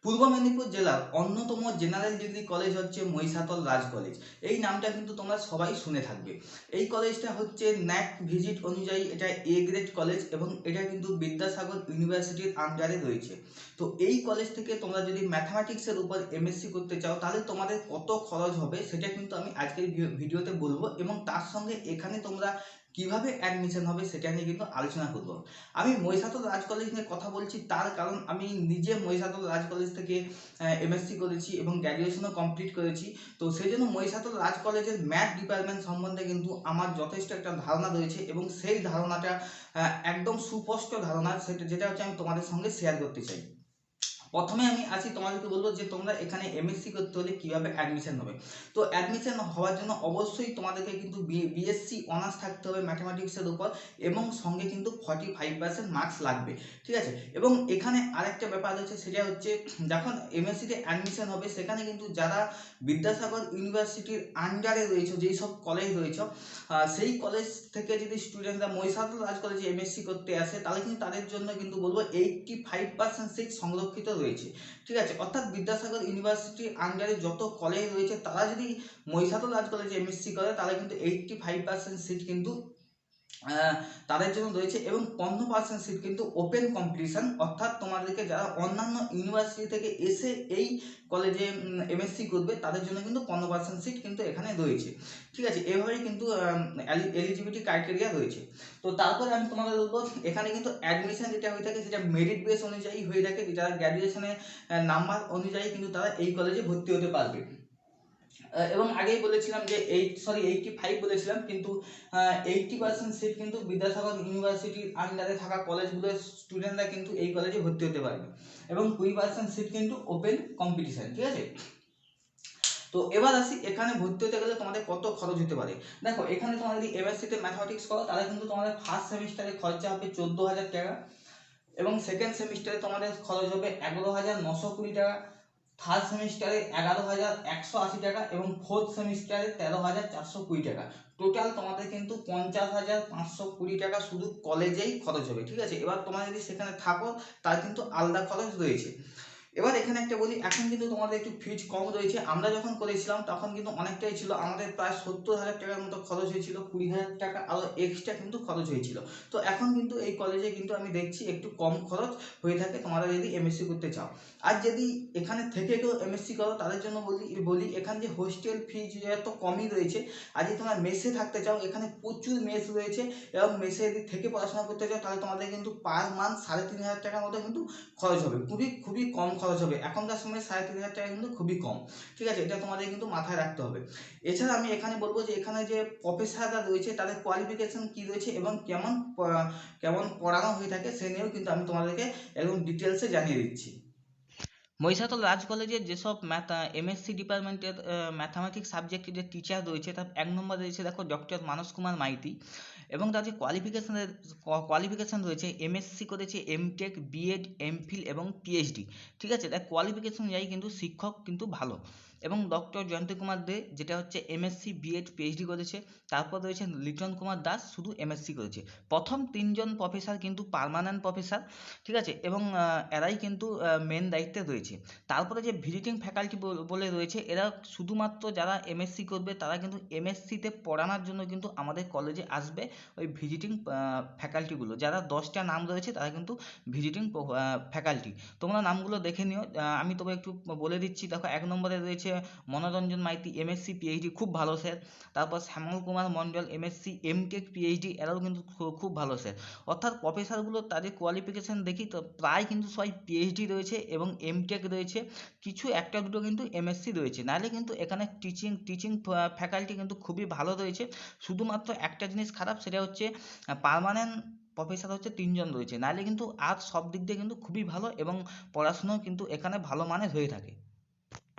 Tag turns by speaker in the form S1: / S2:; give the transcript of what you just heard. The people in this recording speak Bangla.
S1: পূর্ব মেদিনীপুর জেলার অন্যতম জেনারেল ডিগ্রি কলেজ হচ্ছে মহিষাদল রাজ কলেজ। এই নামটা কিন্তু তোমরা সবাই শুনে থাকবে। এই কলেজটা হচ্ছে ন্যাক ভিজিট অনুযায়ী এটা এ গ্রেড কলেজ এবং এটা কিন্তু বিদ্যাসাগর ইউনিভার্সিটির আন্ডারে রয়েছে। তো এই কলেজ থেকে তোমরা যদি ম্যাথামেটিক্সের উপর এমএসসি করতে চাও তাহলে তোমাদের কত খরচ হবে সেটা কিন্তু আমি আজকের ভিডিওতে বলবো, এবং তার সঙ্গে এখানে তোমরা কিভাবে অ্যাডমিশন হবে সেটা নিয়ে কিন্তু আলোচনা করব। আমি মহিষাদল রাজ কলেজ নিয়ে কথা বলছি তার কারণ আমি নিজে মহিষাদল রাজ কলেজ থেকে এমএসসি করেছি এবং গ্র্যাজুয়েশনও কমপ্লিট করেছি। তো সেই জন্য মহিষাদল রাজ কলেজের ম্যাথ ডিপার্টমেন্ট সম্বন্ধে কিন্তু আমার যথেষ্ট একটা ধারণা রয়েছে, এবং সেই ধারণাটা একদম সুস্পষ্ট ধারণা, সেটা যেটা হচ্ছে আমি তোমাদের সঙ্গে শেয়ার করতে চাই। প্রথমে আমি আসি, তোমাদেরকে বলবো যে তোমরা এখানে এমএসসি করতে হলে কিভাবে অ্যাডমিশন হবে। তো অ্যাডমিশন হওয়ার জন্য অবশ্যই তোমাদেরকে কিন্তু বিএসসি অনার্স থাকতে হবে ম্যাথামেটিক্সের উপর, এবং সঙ্গে কিন্তু 45% মার্কস লাগবে, ঠিক আছে। এবং এখানে আরেকটা ব্যাপার রয়েছে, সেটা হচ্ছে যখন এমএসসিতে অ্যাডমিশন হবে সেখানে কিন্তু যারা বিদ্যাসাগর ইউনিভার্সিটির আন্ডারে রয়েছে, যেই সব কলেজ রয়েছে, সেই কলেজ থেকে যদি স্টুডেন্টরা মহিষাদল রাজ কলেজে এমএসসি করতে আসে তাহলে কিন্তু তাদের জন্য কিন্তু বলবো 85% সিট সংরক্ষিত রয়েছে, ঠিক আছে। অর্থাৎ বিদ্যাসাগর ইউনিভার্সিটির আন্ডারে যত কলেজ রয়েছে তারা যদি মহিষাদল রাজ কলেজে এমএসসি করে তাহলে কিন্তু 85% সিট কিন্তু তাদের জন্য রয়েছে, এবং 15% সিট কিন্তু ওপেন কম্পিটিশন, অর্থাৎ তোমাদেরকে যারা অন্যান্য ইউনিভার্সিটি থেকে এসে এই কলেজে এমএসসি করবে তাদের জন্য কিন্তু 15% সিট কিন্তু এখানে রয়েছে, ঠিক আছে। এভাবেই কিন্তু এলিজিবিলিটি ক্রাইটেরিয়া রয়েছে। তো তারপরে আমি তোমাদের বলবো এখানে কিন্তু অ্যাডমিশন যেটা হয়ে থাকে সেটা মেরিট বেস অনুযায়ী হয়ে থাকে, যারা গ্র্যাজুয়েশনের নাম্বার অনুযায়ী কিন্তু তারা এই কলেজে ভর্তি হতে পারবে। এবং আগেই বলেছিলাম যে 85 বলেছিলাম, কিন্তু 80% সিট কিন্তু বিদ্যাসাগর ইউনিভার্সিটির আন্ডারে থাকা কলেজগুলোর স্টুডেন্টরা কিন্তু এই কলেজে ভর্তি হতে পারবে, এবং 20% সিট কিন্তু ওপেন কম্পিটিশন, ঠিক আছে। তো এবার আসি এখানে ভর্তি হতে গেলে তোমাদের কত খরচ হতে পারে। দেখো, এখানে তোমরা যদি এমএসসিতে ম্যাথামেটিক্স করো তাহলে কিন্তু তোমাদের ফার্স্ট সেমিস্টারে খরচা হবে 14,000 টাকা, এবং সেকেন্ড সেমিস্টারে তোমাদের খরচ হবে 11,920 টাকা, থার্ড সেমিস্টারে 11,180 টাকা, এবং ফোর্থ সেমিস্টারে 13,420 টাকা। টোটাল তোমাদের কিন্তু 50,520 টাকা শুধু কলেজেই খরচ হবে, ঠিক আছে। এবার তোমরা যদি সেখানে থাকো তার কিন্তু আলাদা খরচ রয়েছে। এবার এখানে একটা বলি, এখন কিন্তু তোমাদের একটু ফিজ কম রয়েছে। আমরা যখন করেছিলাম তখন কিন্তু অনেকটাই ছিল, আমাদের প্রায় 70,000 টাকার মতো খরচ হয়েছিল, 20,000 টাকা আরও এক্সট্রা কিন্তু খরচ হয়েছিল। তো এখন কিন্তু এই কলেজে কিন্তু আমি দেখছি একটু কম খরচ হয়ে থাকে তোমরা যদি এমএসসি করতে চাও। আর যদি এখানে থেকে কেউ এমএসসি করো তাদের জন্য বলি এখানে যে হোস্টেল ফিজ এত কমই রয়েছে। আর যদি তোমরা মেসে থাকতে চাও এখানে প্রচুর মেস রয়েছে, এবং মেসে যদি থেকে পড়াশোনা করতে চাও তাহলে তোমাদের কিন্তু পার মান্থ 3,500 টাকার মতো কিন্তু খরচ হবে, খুবই খুবই কম খরচ হবে। এখনকার সময় 3,500 টাকা কিন্তু খুবই কম, ঠিক আছে। এটা তোমাদের কিন্তু মাথায় রাখতে হবে। এছাড়া আমি এখানে বলবো যে এখানে যে প্রফেসররা রয়েছে তাদের কোয়ালিফিকেশন কি রয়েছে এবং কেমন কেমন পড়ানো হয়ে থাকে সে নিয়েও কিন্তু আমি তোমাদেরকে একদম ডিটেলসে জানিয়ে দিচ্ছি। মহিষাদল রাজ কলেজের যেসব এমএসসি ডিপার্টমেন্টের ম্যাথামেটিক্স সাবজেক্টের যে টিচার রয়েছে তার এক নম্বর রয়েছে দেখো ডক্টর মানস কুমার মাইতি, এবং তার যে কোয়ালিফিকেশান রয়েছে এমএসসি করেছে, এমটেক, বিএড, এমফিল এবং পিএইচডি, ঠিক আছে। তার কোয়ালিফিকেশন অনুযায়ী কিন্তু শিক্ষক কিন্তু ভালো। এবং ডক্টর জয়ন্ত কুমার দে যেটা হচ্ছে এমএসসি, বিএড, পিএইচডি করেছে। তারপর রয়েছে লিটন কুমার দাস, শুধু এমএসসি করেছে। প্রথম তিনজন প্রফেসর কিন্তু পার্মানেন্ট প্রফেসর, ঠিক আছে, এবং এরাই কিন্তু মেন দায়িত্বে রয়েছে। তারপরে যে ভিজিটিং ফ্যাকাল্টি বলে রয়েছে, এরা শুধুমাত্র যারা এমএসসি করবে তারা কিন্তু এমএসসিতে পড়ানোর জন্য কিন্তু আমাদের কলেজে আসবে। ওই ভিজিটিং ফ্যাকাল্টিগুলো যারা 10টা নাম রয়েছে তারা কিন্তু ভিজিটিং ফ্যাকাল্টি, তোমরা নামগুলো দেখে নিও। আমি তবে একটু বলে দিচ্ছি, দেখো 1 নম্বরে রয়েছে মনোরঞ্জন মাইতি, এমএসসি, পিএইচডি, খুব ভালো স্যার। তারপর Shyamal Kumar Mondal, MSc, MTech, PhD, এরাও কিন্তু খুব ভালো স্যার। অর্থাৎ প্রফেসরগুলো তাদের কোয়ালিফিকেশান দেখি তো প্রায় কিন্তু সবাই পিএইচডি রয়েছে এবং এমটেক রয়েছে, কিছু একটা দুটো কিন্তু এমএসসি রয়েছে, নাহলে কিন্তু এখানে টিচিং ফ্যাকাল্টি কিন্তু খুবই ভালো রয়েছে। শুধুমাত্র একটা জিনিস খারাপ, সেটা হচ্ছে পার্মানেন্ট প্রফেসর হচ্ছে 3জন রয়েছে, নাহলে কিন্তু আর সব দিক দিয়ে কিন্তু খুবই ভালো, এবং পড়াশুনোও কিন্তু এখানে ভালো মানের হয়ে থাকে।